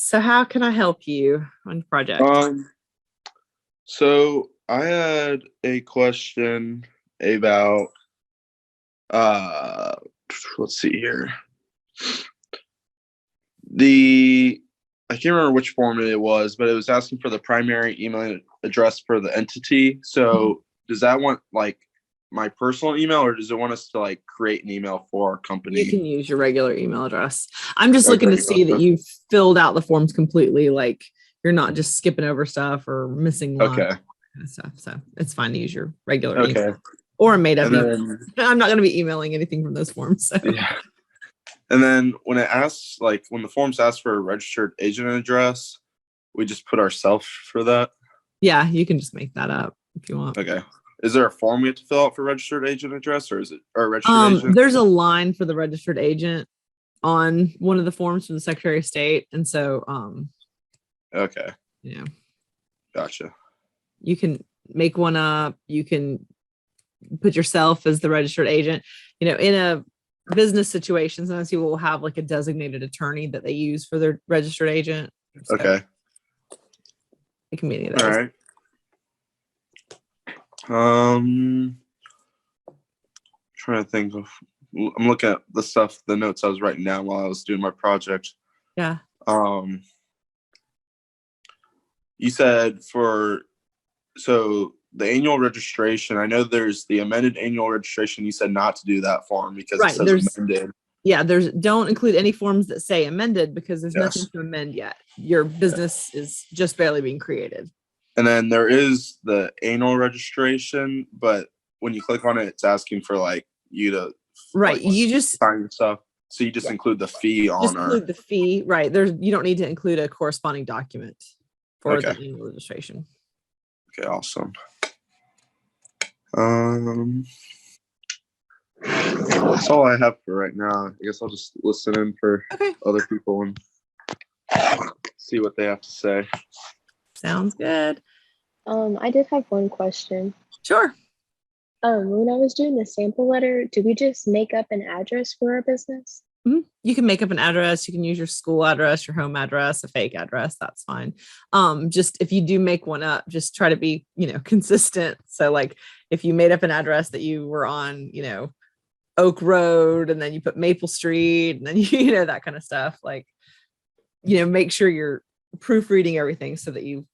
So how can I help you on your project? So I had a question about uh let's see here. I can't remember which form it was, but it was asking for the primary email address for the entity. So does that want like my personal email, or does it want us to like create an email for our company? You can use your regular email address. I'm just Okay, looking to see that gotcha. you've filled out the forms completely, like you're not just skipping over stuff or missing lines, Okay. kind of stuff. So it's fine to use your regular Okay. email or a made up And email. then I'm not going to be emailing anything from those forms. So. yeah. And then when it asks, like when the forms ask for a registered agent address, we just put ourselves for that. Yeah, you can just make that up if you want. Okay. Is there a form we have to fill out for registered agent address, or is it or registered agent? There's a line for the registered agent on one of the forms from the Secretary of State, and so Okay. Yeah. Gotcha. You can make one up. You can put yourself as the registered agent. In a business situation, sometimes people will have like a designated attorney that they use for their registered agent. So Okay. it can be any of those. All right. Trying to think of. I'm looking at the notes I was writing down while I was doing my project. Yeah. You said the annual registration, I know there's the amended annual registration. You said not to do that form because Right. it says amended. Yeah, don't include any forms that say amended because there's Yes. nothing to amend yet. Your business is just barely being created. And then there is the annual registration, but when you click on it, it's asking for like you to you just sign stuff. So you just include the fee on include the fee, right? You don't need to include a corresponding document for the annual registration. Okay, awesome. That's all I have for right now. I guess I'll just listen in for other people and see what they have to say. Sounds good. I did have one question. Sure. When I was doing the sample letter, did we just make up an address for our business? Mm-hmm. You can make up an address. You can use your school address, your home address, a fake address. That's fine. Just if you do make one up, just try to be, consistent. So like if you made up an address that you were on, Oak Road, and then you put Maple Street, and then, that kind of stuff, like, make sure you're proofreading everything so that you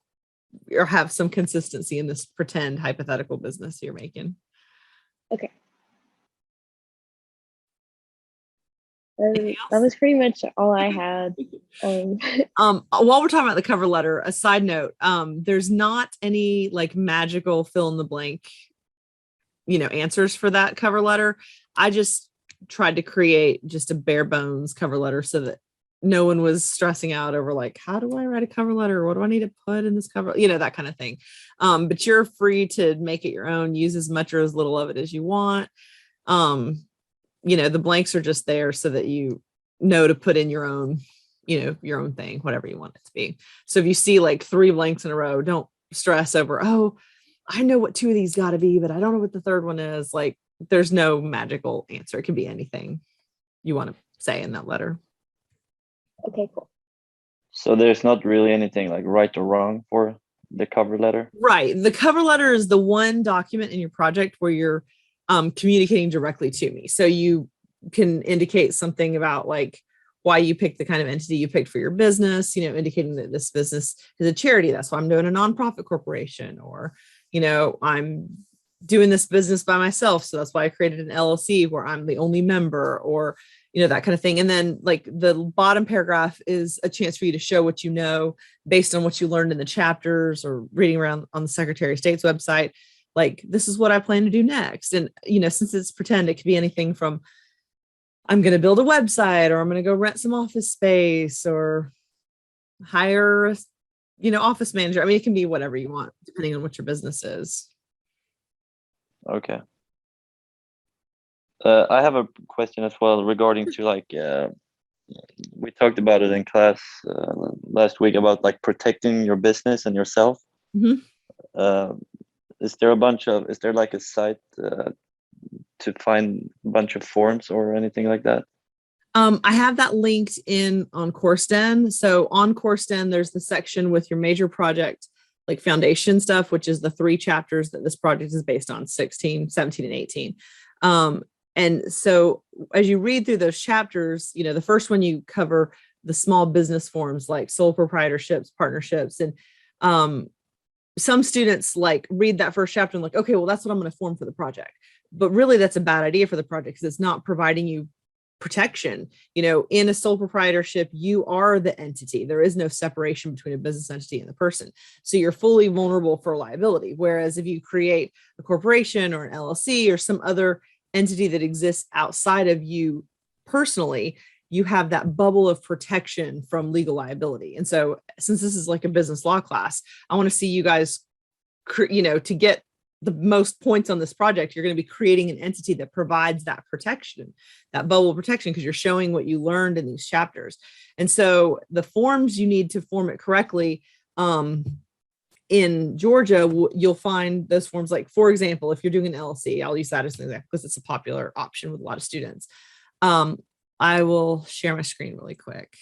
have some consistency in this pretend hypothetical business you're making. Okay. That was pretty much all I had. While we're talking about the cover letter, a side note, there's not any like magical fill in the blank, answers for that cover letter. I just tried to create just a bare bones cover letter so that no one was stressing out over like, how do I write a cover letter? What do I need to put in this cover? That kind of thing. But you're free to make it your own, use as much or as little of it as you want. The blanks are just there so that you know to put in your own, your own thing, whatever you want it to be. So if you see like 3 blanks in a row, don't stress over, I know what 2 of these got to be, but I don't know what the third one is. Like there's no magical answer. It can be anything you want to say in that letter. Okay, cool. So there's not really anything like right or wrong for the cover letter? Right. The cover letter is the one document in your project where you're communicating directly to me. So you can indicate something about like why you picked the kind of entity you picked for your business, indicating that this business is a charity. That's why I'm doing a nonprofit corporation, or, I'm doing this business by myself. So that's why I created an LLC where I'm the only member, or, that kind of thing. And then like the bottom paragraph is a chance for you to show what you know based on what you learned in the chapters or reading around on the Secretary of State's website. Like, this is what I plan to do next. And, since it's pretend, it could be anything from I'm going to build a website, or I'm going to go rent some office space, or hire, office manager. I mean, it can be whatever you want, depending on what your business is. Okay. I have a question as well regarding to like, we talked about it in class last week about like protecting your business and yourself. Mm-hmm. Is there like a site to find a bunch of forms or anything like that? I have that linked in on CourseDen. So on CourseDen, there's the section with your major project, like foundation stuff, which is the 3 chapters that this project is based on, 16, 17, and 18. And so as you read through those chapters, the first one you cover the small business forms like sole proprietorships, partnerships. And some students like read that first chapter and like, okay, well, that's what I'm going to form for the project. But really that's a bad idea for the project because it's not providing you protection. In a sole proprietorship, you are the entity. There is no separation between a business entity and the person. So you're fully vulnerable for liability. Whereas if you create a corporation or an LLC or some other entity that exists outside of you personally, you have that bubble of protection from legal liability. And so since this is like a business law class, I want to see you guys, to get the most points on this project, you're going to be creating an entity that provides that protection, that bubble protection, because you're showing what you learned in these chapters. And so the forms you need to form it correctly, in Georgia, you'll find those forms. Like, for example, if you're doing an LLC, I'll use that as an example because it's a popular option with a lot of students. I will share my screen really quick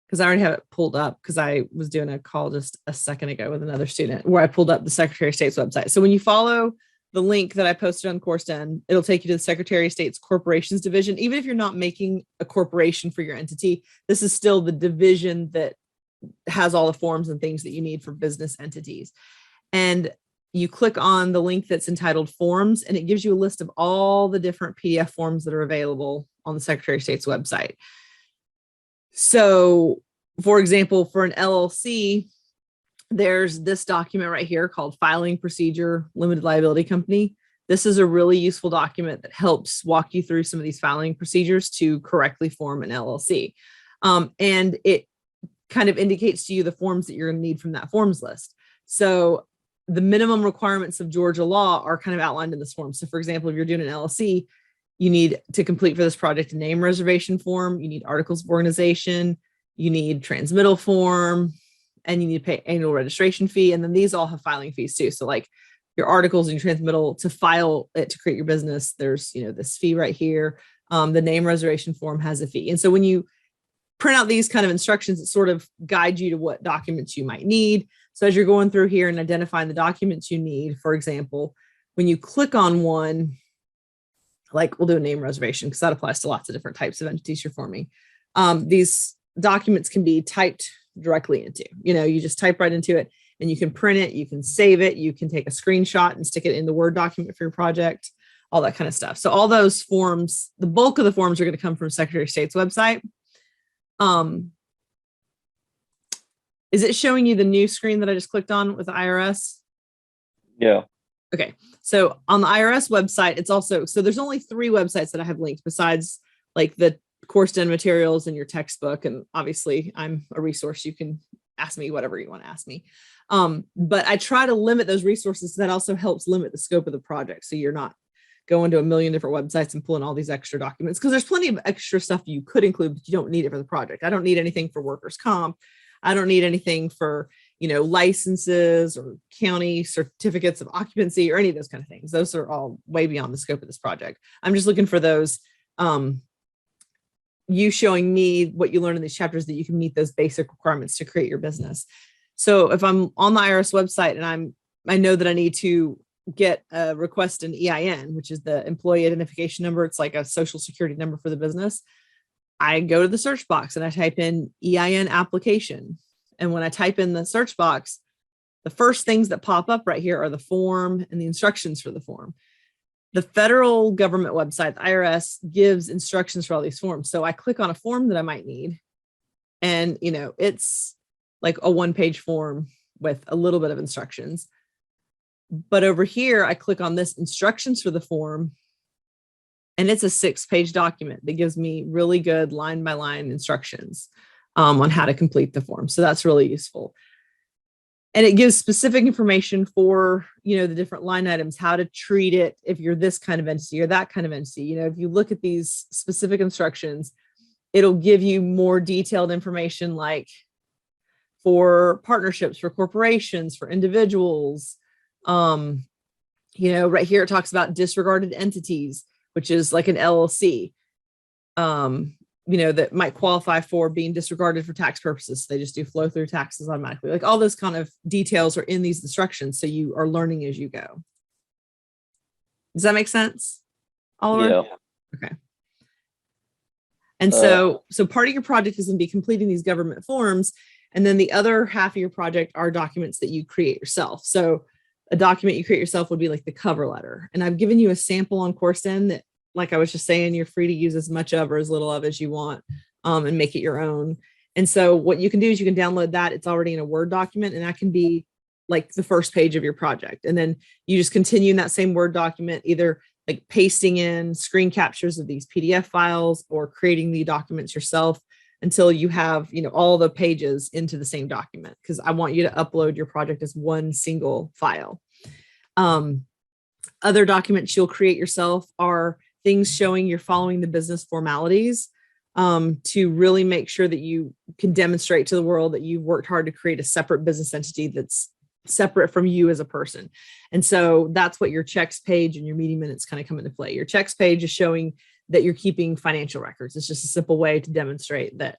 because I already have it pulled up because I was doing a call just a second ago with another student where I pulled up the Secretary of State's website. So when you follow the link that I posted on CourseDen, it'll take you to the Secretary of State's Corporations Division. Even if you're not making a corporation for your entity, this is still the division that has all the forms and things that you need for business entities. And you click on the link that's entitled Forms, and it gives you a list of all the different PDF forms that are available on the Secretary of State's website. So, for example, for an LLC, there's this document right here called Filing Procedure Limited Liability Company. This is a really useful document that helps walk you through some of these filing procedures to correctly form an LLC. And it kind of indicates to you the forms that you're going to need from that forms list. So the minimum requirements of Georgia law are kind of outlined in this form. So for example, if you're doing an LLC, you need to complete for this project a name reservation form, you need articles of organization, you need transmittal form, and you need to pay annual registration fee. And then these all have filing fees too. So like your articles and your transmittal, to file it to create your business, there's this fee right here. The name reservation form has a fee. And so when you print out these kind of instructions, it sort of guides you to what documents you might need. So as you're going through here and identifying the documents you need, for example, when you click on one, like we'll do a name reservation because that applies to lots of different types of entities you're forming. These documents can be typed directly into, you just type right into it and you can print it, you can save it, you can take a screenshot and stick it in the Word document for your project, all that kind of stuff. So all those forms, the bulk of the forms are going to come from Secretary of State's website. Is it showing you the new screen that I just clicked on with the IRS? Yeah. Okay. So on the IRS website, it's also, so there's only 3 websites that I have linked besides like the CourseDen materials and your textbook. And obviously I'm a resource. You can ask me whatever you want to ask me. But I try to limit those resources. That also helps limit the scope of the project. So you're not going to a million different websites and pulling all these extra documents, because there's plenty of extra stuff you could include, but you don't need it for the project. I don't need anything for workers' comp. I don't need anything for, licenses or county certificates of occupancy or any of those kind of things. Those are all way beyond the scope of this project. I'm just looking for those, you showing me what you learn in these chapters that you can meet those basic requirements to create your business. So if I'm on the IRS website and I know that I need to get a request an EIN, which is the employee identification number. It's like a social security number for the business. I go to the search box and I type in EIN application. And when I type in the search box, the first things that pop up right here are the form and the instructions for the form. The federal government website, the IRS, gives instructions for all these forms. So I click on a form that I might need. And, it's like a 1-page form with a little bit of instructions. But over here, I click on this instructions for the form, and it's a 6-page document that gives me really good line-by-line instructions on how to complete the form. So that's really useful. And it gives specific information for, the different line items, how to treat it if you're this kind of entity or that kind of entity. If you look at these specific instructions, it'll give you more detailed information, like for partnerships, for corporations, for individuals. Right here, it talks about disregarded entities. which is like an LLC, that might qualify for being disregarded for tax purposes. They just do flow through taxes automatically. Like all those kind of details are in these instructions. So you are learning as you go. Does that make sense, Oliver? Yeah. Okay. And so part of your project is going to be completing these government forms. And then the other half of your project are documents that you create yourself. So a document you create yourself would be like the cover letter. And I've given you a sample on CourseN that, like I was just saying, you're free to use as much of or as little of as you want, and make it your own. And so what you can do is you can download that. It's already in a Word document, and that can be like the first page of your project. And then you just continue in that same Word document, either like pasting in screen captures of these PDF files or creating the documents yourself until you have, all the pages into the same document, because I want you to upload your project as one single file. Other documents you'll create yourself are things showing you're following the business formalities, to really make sure that you can demonstrate to the world that you've worked hard to create a separate business entity that's separate from you as a person. And so that's what your checks page and your meeting minutes kind of come into play. Your checks page is showing that you're keeping financial records. It's just a simple way to demonstrate that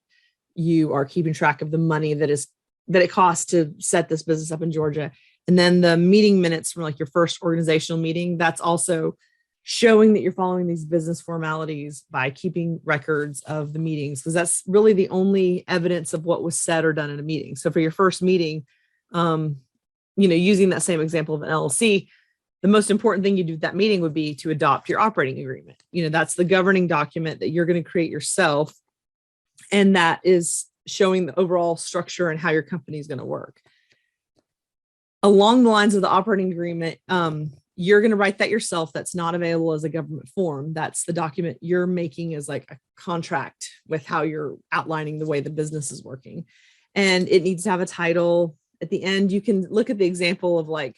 you are keeping track of the money that it costs to set this business up in Georgia. And then the meeting minutes from like your first organizational meeting, that's also showing that you're following these business formalities by keeping records of the meetings, because that's really the only evidence of what was said or done in a meeting. So for your first meeting, using that same example of an LLC, the most important thing you do at that meeting would be to adopt your operating agreement. That's the governing document that you're going to create yourself. And that is showing the overall structure and how your company is going to work. Along the lines of the operating agreement, you're going to write that yourself. That's not available as a government form. That's the document you're making as like a contract with how you're outlining the way the business is working. And it needs to have a title. At the end, you can look at the example of like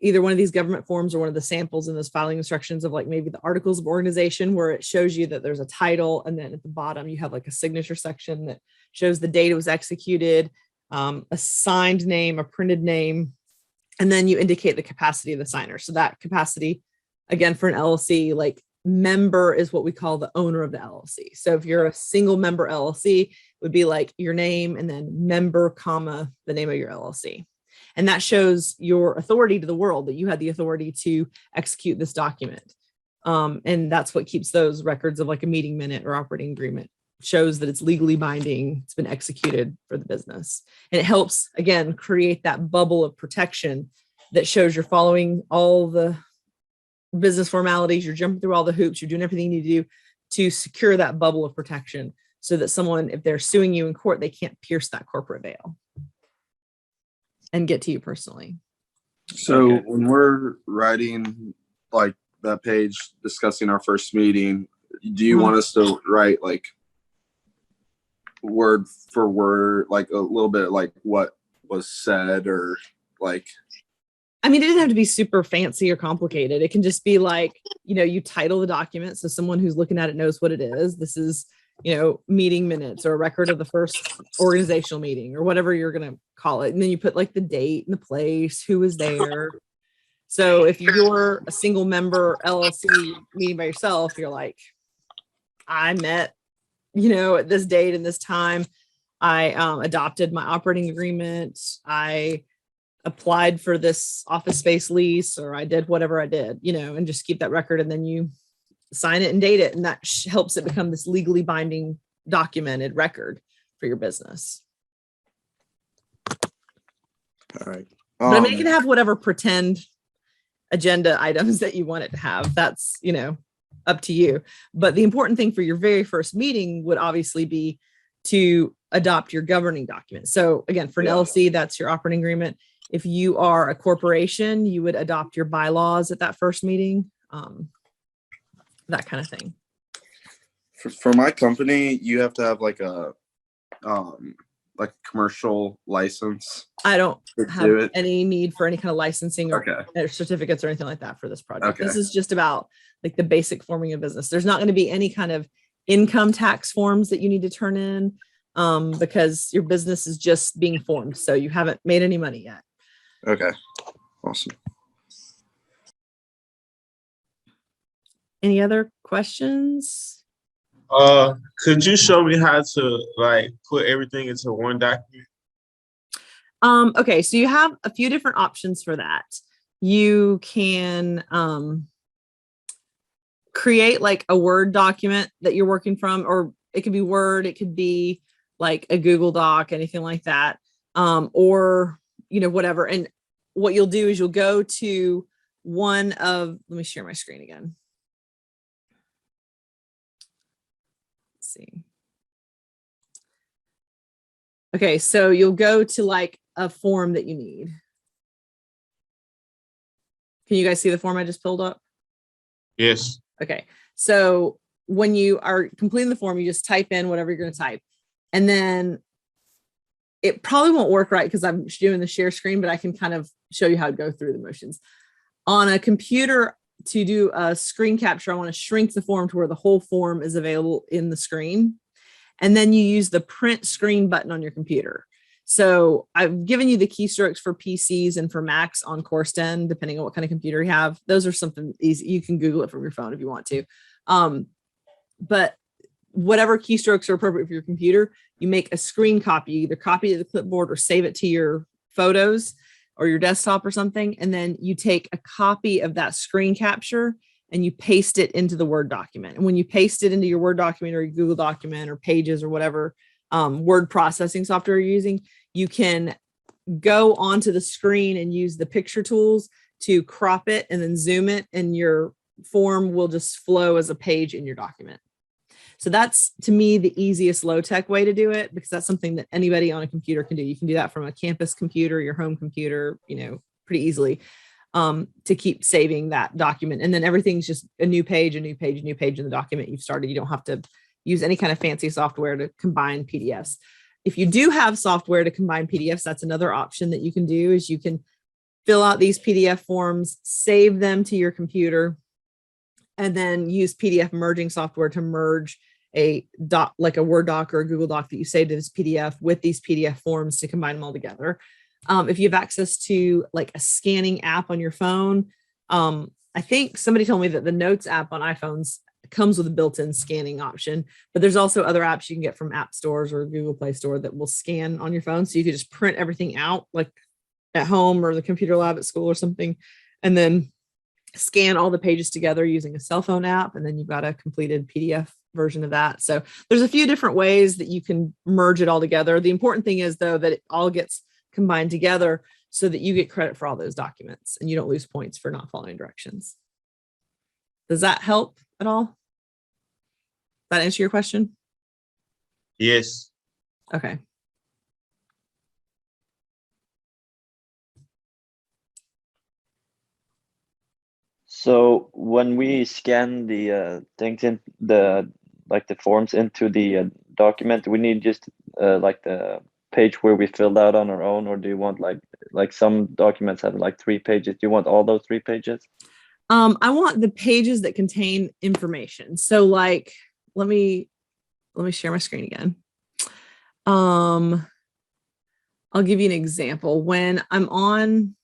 either one of these government forms or one of the samples in those filing instructions of like maybe the articles of organization, where it shows you that there's a title. And then at the bottom, you have like a signature section that shows the date it was executed, a signed name, a printed name, and then you indicate the capacity of the signer. So that capacity, again, for an LLC, like member is what we call the owner of the LLC. So if you're a single member LLC, it would be like your name and then member, comma, the name of your LLC. And that shows your authority to the world, that you had the authority to execute this document. And that's what keeps those records of like a meeting minute or operating agreement, shows that it's legally binding, it's been executed for the business. And it helps, again, create that bubble of protection that shows you're following all the business formalities, you're jumping through all the hoops, you're doing everything you need to do to secure that bubble of protection so that someone, if they're suing you in court, they can't pierce that corporate veil and get to you personally. So when we're writing like that page discussing our first meeting, do you want us to write like word for word, like a little bit like what was said, or like, I mean, it doesn't have to be super fancy or complicated. It can just be like, you title the document so someone who's looking at it knows what it is. This is, meeting minutes or a record of the first organizational meeting or whatever you're going to call it. And then you put like the date and the place, who was there. So if you're a single member LLC meeting by yourself, you're like, I met, at this date and this time, I adopted my operating agreement. I applied for this office space lease, or I did whatever I did, and just keep that record. And then you sign it and date it. And that helps it become this legally binding documented record for your business. all right. But I mean, it can have whatever pretend agenda items that you want it to have. That's, up to you. But the important thing for your very first meeting would obviously be to adopt your governing document. So again, for an LLC, that's your operating agreement. If you are a corporation, you would adopt your bylaws at that first meeting, that kind of thing. For my company, you have to have like a commercial license. I don't have any need for any kind of licensing or Okay. certificates or anything like that for this project. Okay. This is just about like the basic forming of business. There's not going to be any kind of income tax forms that you need to turn in, because your business is just being formed. So you haven't made any money yet. Okay. Awesome. Any other questions? Could you show me how to like put everything into one document? Okay, so you have a few different options for that. You can create like a Word document that you're working from, or it could be Word, it could be like a Google Doc, anything like that, or whatever. And what you'll do is you'll go to one of, let me share my screen again. Let's see. Okay, so you'll go to like a form that you need. Can you guys see the form I just pulled up? Yes. Okay, so when you are completing the form, you just type in whatever you're going to type. And then it probably won't work right because I'm doing the share screen, but I can kind of show you how to go through the motions. On a computer, to do a screen capture, I want to shrink the form to where the whole form is available in the screen. And then you use the print screen button on your computer. So I've given you the keystrokes for PCs and for Macs on Course 10, depending on what kind of computer you have. Those are something easy. You can Google it from your phone if you want to. But whatever keystrokes are appropriate for your computer, you make a screen copy, either copy it to the clipboard or save it to your photos or your desktop or something. And then you take a copy of that screen capture and you paste it into the Word document. And when you paste it into your Word document or your Google document or Pages or whatever word processing software you're using, you can go onto the screen and use the picture tools to crop it and then zoom it, and your form will just flow as a page in your document. So that's, to me, the easiest low-tech way to do it, because that's something that anybody on a computer can do. You can do that from a campus computer, your home computer, pretty easily, to keep saving that document. And then everything's just a new page, a new page, a new page in the document you've started. You don't have to use any kind of fancy software to combine PDFs. If you do have software to combine PDFs, that's another option that you can do, is you can fill out these PDF forms, save them to your computer, and then use PDF merging software to merge a doc, like a Word doc or a Google Doc that you saved as PDF, with these PDF forms to combine them all together. If you have access to like a scanning app on your phone, I think somebody told me that the Notes app on iPhones comes with a built-in scanning option, but there's also other apps you can get from app stores or Google Play Store that will scan on your phone. So you could just print everything out like at home or the computer lab at school or something, and then scan all the pages together using a cell phone app. And then you've got a completed PDF version of that. So there's a few different ways that you can merge it all together. The important thing is, though, that it all gets combined together so that you get credit for all those documents and you don't lose points for not following directions. Does that help at all? Does that answer your question? Yes. Okay. So when we scan the things in the forms into the document, we need just like the page where we filled out on our own, or do you want like some documents have like 3 pages? Do you want all those 3 pages? I want the pages that contain information. So like, let me share my screen again. I'll give you an example. When I'm on,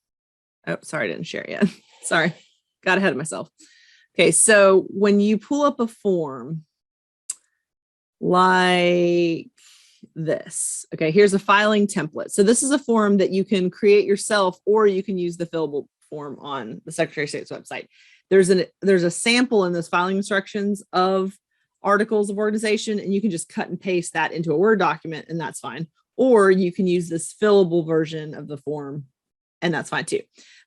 oh, sorry, I didn't share it yet. Sorry, got ahead of myself. Okay, so when you pull up a form like this, okay, here's a filing template. So this is a form that you can create yourself, or you can use the fillable form on the Secretary of State's website. There's a sample in those filing instructions of articles of organization, and you can just cut and paste that into a Word document, and that's fine. Or you can use this fillable version of the form, and that's fine too.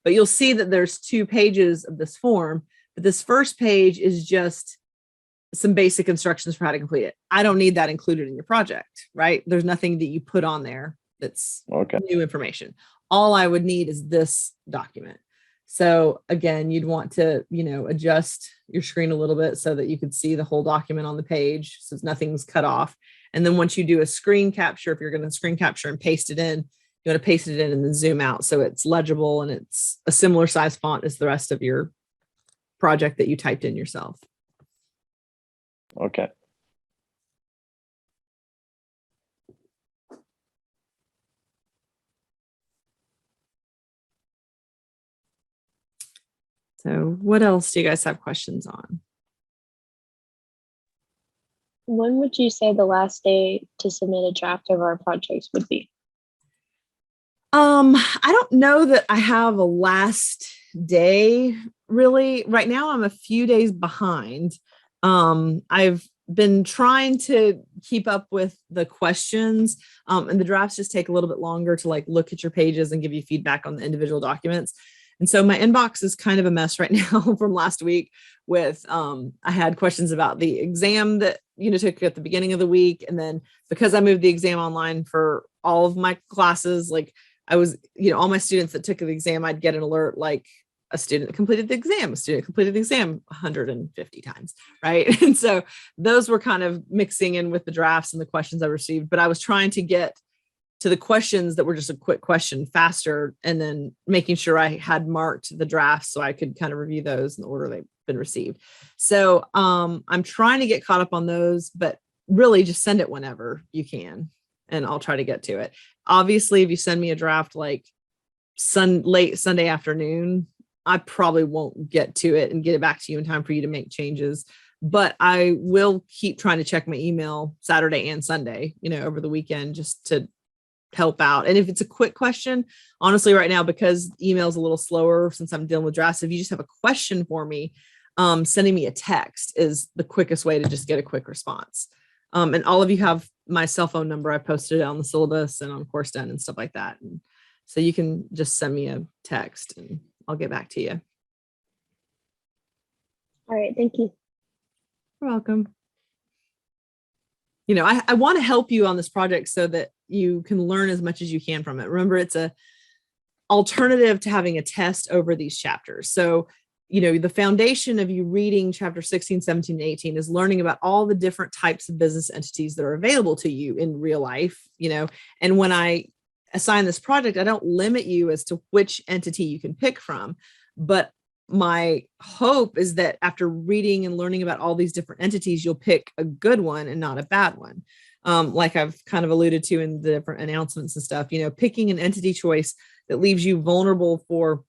But you'll see that there's 2 pages of this form, but this first page is just some basic instructions for how to complete it. I don't need that included in your project, right? There's nothing that you put on there that's Okay. new information. All I would need is this document. So again, you'd want to, adjust your screen a little bit so that you could see the whole document on the page, so nothing's cut off. And then once you do a screen capture, if you're going to screen capture and paste it in, you want to paste it in and then zoom out so it's legible and it's a similar size font as the rest of your project that you typed in yourself. Okay. So what else do you guys have questions on? When would you say the last day to submit a draft of our projects would be? I don't know that I have a last day really. Right now, I'm a few days behind. I've been trying to keep up with the questions, and the drafts just take a little bit longer to like look at your pages and give you feedback on the individual documents. And so my inbox is kind of a mess right now from last week with I had questions about the exam that took at the beginning of the week. And then because I moved the exam online for all of my classes, like I was, all my students that took the exam, I'd get an alert like a student completed the exam, a student completed the exam 150 times, right? And so those were kind of mixing in with the drafts and the questions I received, but I was trying to get to the questions that were just a quick question faster, and then making sure I had marked the drafts so I could kind of review those in the order they've been received. So I'm trying to get caught up on those, but really just send it whenever you can, and I'll try to get to it. Obviously, if you send me a draft like late Sunday afternoon, I probably won't get to it and get it back to you in time for you to make changes. But I will keep trying to check my email Saturday and Sunday, over the weekend, just to help out. And if it's a quick question, honestly, right now, because email's a little slower since I'm dealing with drafts, if you just have a question for me, sending me a text is the quickest way to just get a quick response. And all of you have my cell phone number. I posted it on the syllabus and on Course Done and stuff like that. And so you can just send me a text and I'll get back to you. All right, thank you. You're welcome. I want to help you on this project so that you can learn as much as you can from it. Remember, it's a alternative to having a test over these chapters. So, the foundation of you reading chapter 16, 17, and 18 is learning about all the different types of business entities that are available to you in real life, and when I assign this project, I don't limit you as to which entity you can pick from, but my hope is that after reading and learning about all these different entities, you'll pick a good one and not a bad one. Like I've kind of alluded to in the different announcements and stuff, picking an entity choice that leaves you vulnerable for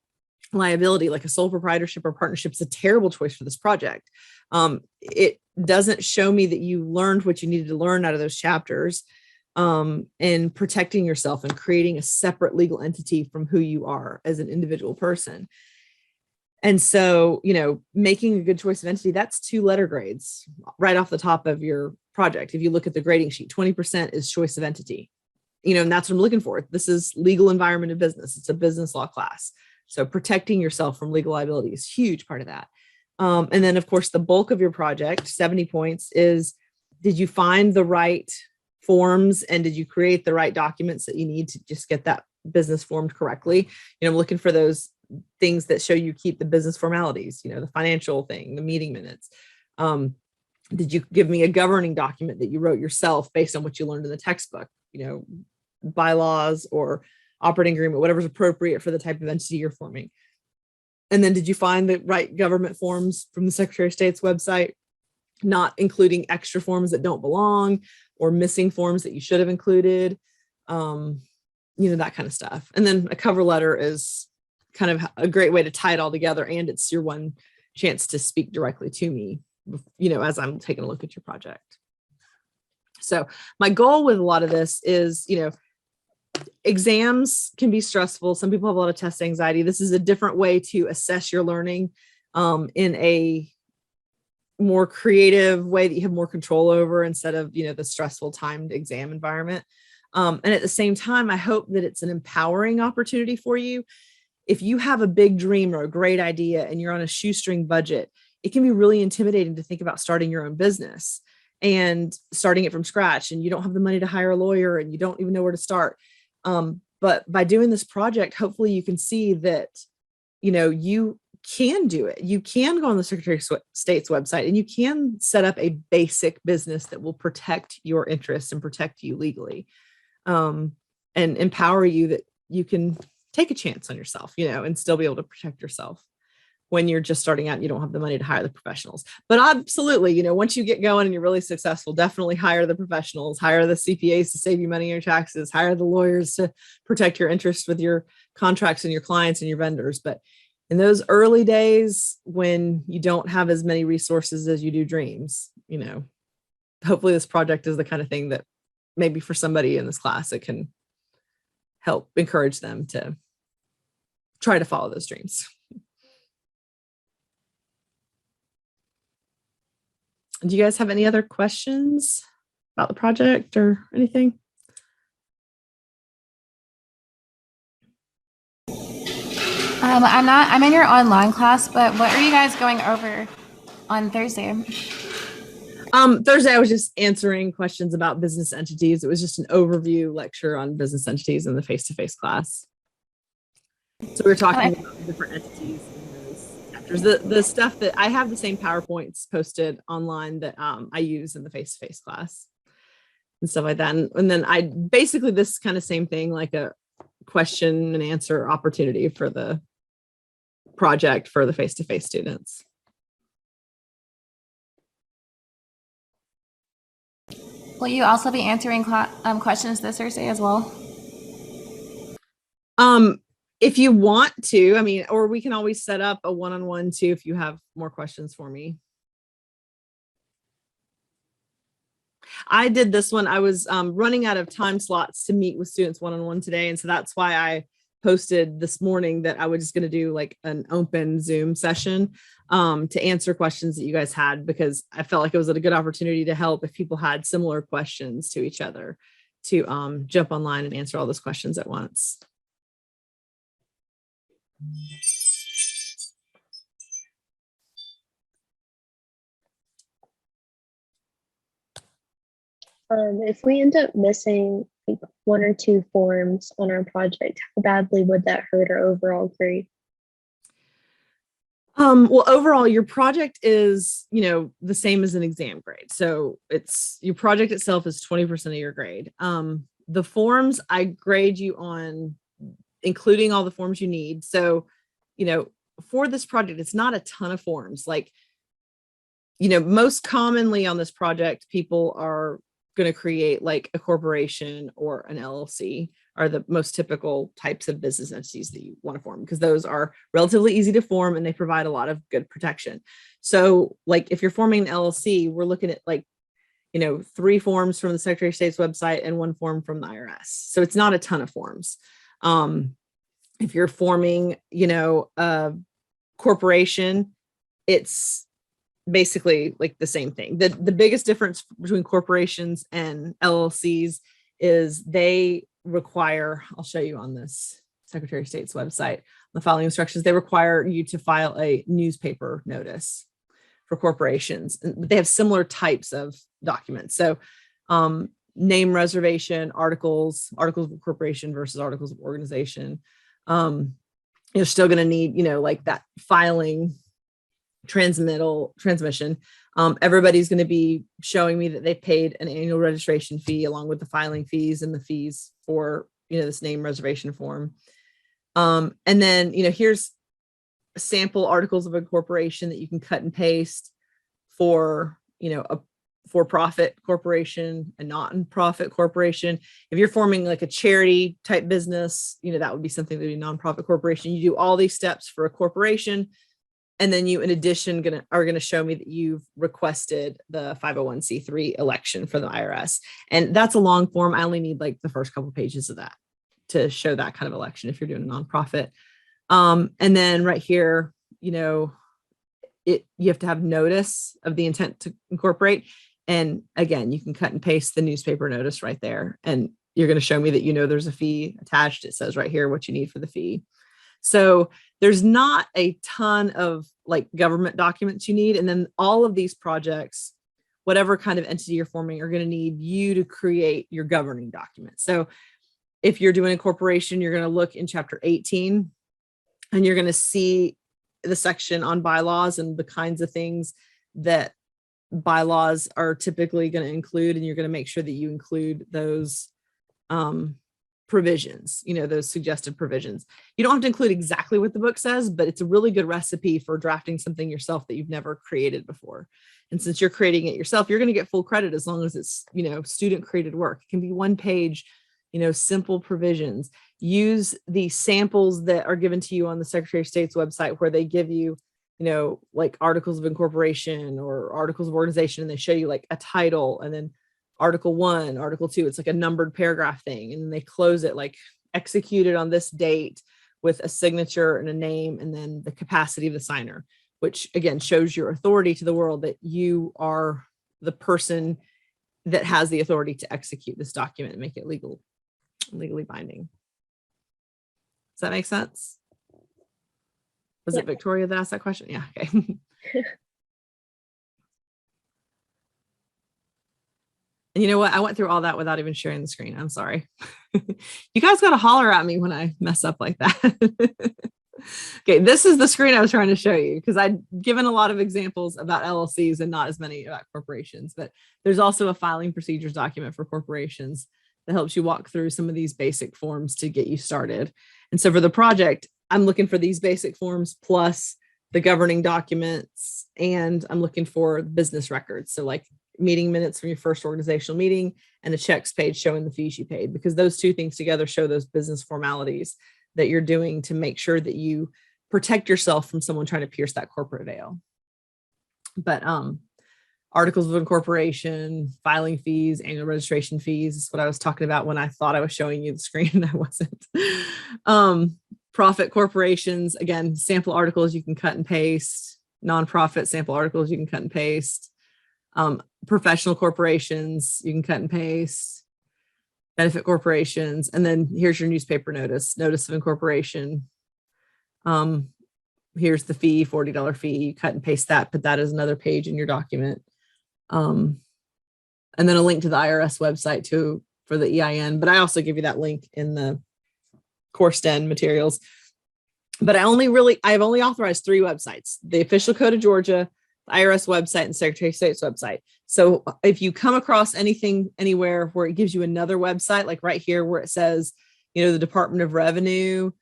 liability, like a sole proprietorship or partnership, is a terrible choice for this project. It doesn't show me that you learned what you needed to learn out of those chapters, and protecting yourself and creating a separate legal entity from who you are as an individual person. And so, making a good choice of entity, that's 2 letter grades right off the top of your project. If you look at the grading sheet, 20% is choice of entity, and that's what I'm looking for. This is legal environment of business. It's a business law class. So protecting yourself from legal liability is a huge part of that. And then, of course, the bulk of your project, 70 points, is did you find the right forms and did you create the right documents that you need to just get that business formed correctly? I'm looking for those things that show you keep the business formalities, the financial thing, the meeting minutes. Did you give me a governing document that you wrote yourself based on what you learned in the textbook, bylaws or operating agreement, whatever's appropriate for the type of entity you're forming? And then did you find the right government forms from the Secretary of State's website, not including extra forms that don't belong or missing forms that you should have included, that kind of stuff. And then a cover letter is kind of a great way to tie it all together. And it's your one chance to speak directly to me, as I'm taking a look at your project. So my goal with a lot of this is, exams can be stressful. Some people have a lot of test anxiety. This is a different way to assess your learning in a more creative way that you have more control over instead of, the stressful timed exam environment. And at the same time, I hope that it's an empowering opportunity for you. If you have a big dream or a great idea and you're on a shoestring budget, it can be really intimidating to think about starting your own business and starting it from scratch. And you don't have the money to hire a lawyer and you don't even know where to start. But by doing this project, hopefully you can see that, you can do it. You can go on the Secretary of State's website and you can set up a basic business that will protect your interests and protect you legally, and empower you that you can take a chance on yourself, and still be able to protect yourself when you're just starting out and you don't have the money to hire the professionals. But absolutely, once you get going and you're really successful, definitely hire the professionals, hire the CPAs to save you money on your taxes, hire the lawyers to protect your interests with your contracts and your clients and your vendors. But in those early days when you don't have as many resources as you do dreams, hopefully this project is the kind of thing that maybe for somebody in this class, it can help encourage them to try to follow those dreams. Do you guys have any other questions about the project or anything? I'm in your online class, but what are you guys going over on Thursday? Thursday, I was just answering questions about business entities. It was just an overview lecture on business entities in the face-to-face class. So we were talking about different entities in those chapters. The stuff that I have, the same PowerPoints posted online that I use in the face-to-face class and stuff like that. And then I basically this kind of same thing, like a question and answer opportunity for the project for the face-to-face students. Will you also be answering questions this Thursday as well? If you want to, I mean, or we can always set up a one-on-one too if you have more questions for me. I did this one. I was running out of time slots to meet with students one-on-one today. And so that's why I posted this morning that I was just going to do like an open Zoom session to answer questions that you guys had, because I felt like it was a good opportunity to help if people had similar questions to each other to jump online and answer all those questions at once. If we end up missing like 1 or 2 forms on our project, how badly would that hurt our overall grade? Well, overall, your project is, the same as an exam grade. So it's your project itself is 20% of your grade. The forms I grade you on, including all the forms you need. So, for this project, it's not a ton of forms. Like, most commonly on this project, people are going to create like a corporation or an LLC are the most typical types of business entities that you want to form, because those are relatively easy to form and they provide a lot of good protection. So like if you're forming an LLC, we're looking at like, 3 forms from the Secretary of State's website and 1 form from the IRS. So it's not a ton of forms. If you're forming, a corporation, it's basically like the same thing. The biggest difference between corporations and LLCs is they require, I'll show you on this Secretary of State's website, the filing instructions, they require you to file a newspaper notice for corporations. And they have similar types of documents. So name reservation, articles of incorporation versus articles of organization. You're still going to need, like that filing transmission. Everybody's going to be showing me that they paid an annual registration fee along with the filing fees and the fees for, this name reservation form. And then, here's sample articles of incorporation that you can cut and paste for, a for-profit corporation, a non-profit corporation. If you're forming like a charity type business, that would be something that would be a nonprofit corporation. You do all these steps for a corporation. And then you, in addition, are going to show me that you've requested the 501c3 election for the IRS. And that's a long form. I only need like the first couple of pages of that to show that kind of election if you're doing a nonprofit. And then right here, you have to have notice of the intent to incorporate. And again, you can cut and paste the newspaper notice right there. And you're going to show me that, there's a fee attached. It says right here what you need for the fee. So there's not a ton of like government documents you need. And then all of these projects, whatever kind of entity you're forming, are going to need you to create your governing document. So if you're doing a corporation, you're going to look in chapter 18 and you're going to see the section on bylaws and the kinds of things that bylaws are typically going to include. And you're going to make sure that you include those provisions, those suggested provisions. You don't have to include exactly what the book says, but it's a really good recipe for drafting something yourself that you've never created before. And since you're creating it yourself, you're going to get full credit as long as it's, student created work. It can be 1 page, simple provisions. Use the samples that are given to you on the Secretary of State's website, where they give you like articles of incorporation or articles of organization, and they show you like a title and then article 1, article 2, it's like a numbered paragraph thing. And then they close it like executed on this date with a signature and a name, and then the capacity of the signer, which again shows your authority to the world that you are the person that has the authority to execute this document and make it legally binding. Does that make sense? Was it Victoria that asked that question? Yeah. Okay. And you know what? I went through all that without even sharing the screen. I'm sorry. You guys got to holler at me when I mess up like that. Okay, this is the screen I was trying to show you because I'd given a lot of examples about LLCs and not as many about corporations, but there's also a filing procedures document for corporations that helps you walk through some of these basic forms to get you started. And so for the project, I'm looking for these basic forms plus the governing documents, and I'm looking for business records. So like meeting minutes from your first organizational meeting and a checks page showing the fees you paid, because those two things together show those business formalities that you're doing to make sure that you protect yourself from someone trying to pierce that corporate veil. But articles of incorporation, filing fees, annual registration fees is what I was talking about when I thought I was showing you the screen. I wasn't. Profit corporations, again, sample articles you can cut and paste. Nonprofit sample articles you can cut and paste. Professional corporations you can cut and paste. Benefit corporations, and then here's your newspaper notice of incorporation. Here's the fee, $40 fee. You cut and paste that, put that as another page in your document. And then a link to the IRS website for the EIN. But I also give you that link in the course 10 materials. But I've only authorized 3 websites: the official code of Georgia, the IRS website, and Secretary of State's website. So if you come across anything anywhere where it gives you another website, like right here where it says, the Department of Revenue,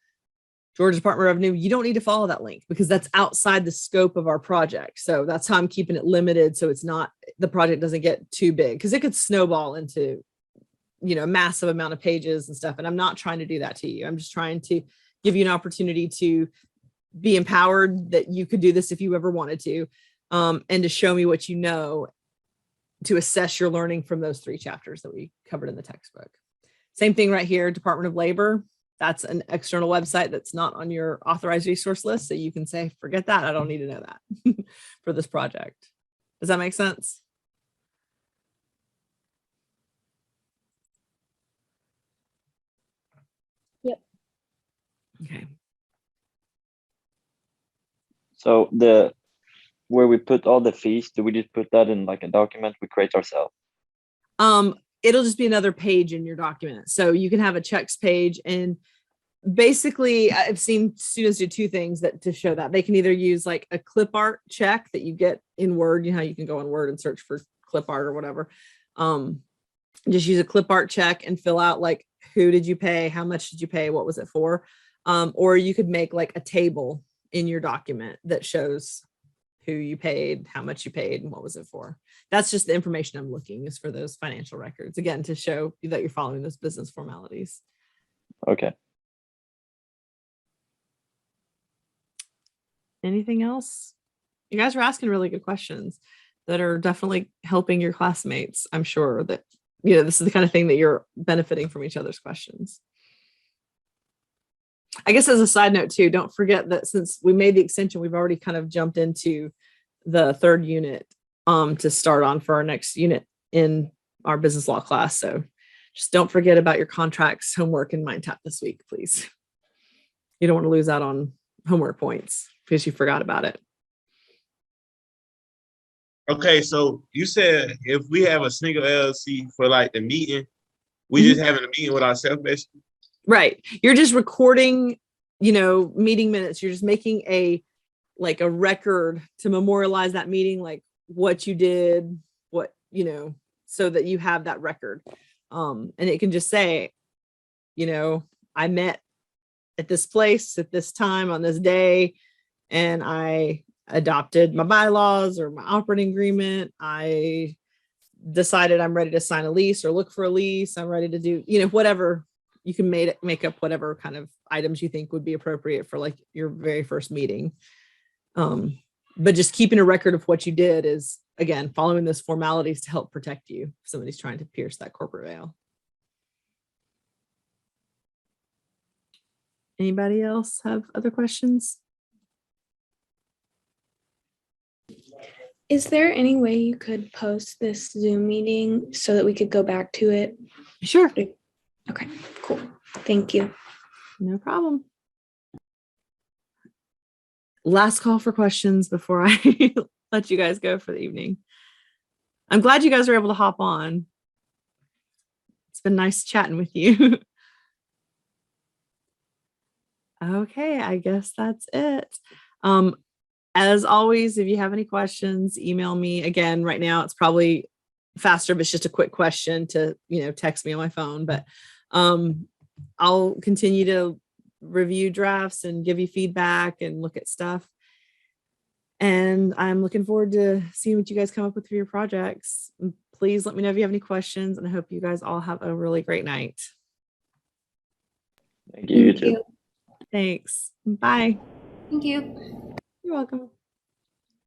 Georgia Department of Revenue, you don't need to follow that link because that's outside the scope of our project. So that's how I'm keeping it limited. So the project doesn't get too big, because it could snowball into, a massive amount of pages and stuff. And I'm not trying to do that to you. I'm just trying to give you an opportunity to be empowered that you could do this if you ever wanted to. And to show me what to assess your learning from those 3 chapters that we covered in the textbook. Same thing right here, Department of Labor. That's an external website that's not on your authorized resource list. So you can say, forget that. I don't need to know that for this project. Does that make sense? Yep. Okay. So where we put all the fees, do we just put that in like a document we create ourselves? It'll just be another page in your document. So you can have a checks page, and basically I've seen students do 2 things to show that. They can either use like a clip art check that you get in Word. You know how you can go in Word and search for clip art or whatever. Just use a clip art check and fill out like, who did you pay? How much did you pay? What was it for? Or you could make like a table in your document that shows who you paid, how much you paid, and what was it for. That's just the information I'm looking is for those financial records, again, to show that you're following those business formalities. Okay. Anything else? You guys were asking really good questions that are definitely helping your classmates. I'm sure that, this is the kind of thing that you're benefiting from each other's questions. I guess as a side note too, don't forget that since we made the extension, we've already kind of jumped into the 3rd unit to start on for our next unit in our business law class. So just don't forget about your contracts, homework, and mind tap this week, please. You don't want to lose out on homework points because you forgot about it. Okay, so you said if we have a single LLC for like the meeting, we just having a meeting with ourselves, basically. Right. You're just recording, meeting minutes. You're just making a record to memorialize that meeting, like what you did, so that you have that record. And it can just say, I met at this place at this time on this day, and I adopted my bylaws or my operating agreement. I decided I'm ready to sign a lease or look for a lease. I'm ready to do, whatever. You can make up whatever kind of items you think would be appropriate for like your very first meeting. But just keeping a record of what you did is, again, following those formalities to help protect you if somebody's trying to pierce that corporate veil. Anybody else have other questions? Is there any way you could post this Zoom meeting so that we could go back to it? Sure. Okay, cool. Thank you. No problem. Last call for questions before I let you guys go for the evening. I'm glad you guys were able to hop on. It's been nice chatting with you. Okay, I guess that's it. As always, if you have any questions, email me. Again, right now it's probably faster if it's just a quick question to, text me on my phone, but I'll continue to review drafts and give you feedback and look at stuff. And I'm looking forward to seeing what you guys come up with for your projects. Please let me know if you have any questions, and I hope you guys all have a really great night. Thank you. You too. Thanks. Bye. Thank you. You're welcome.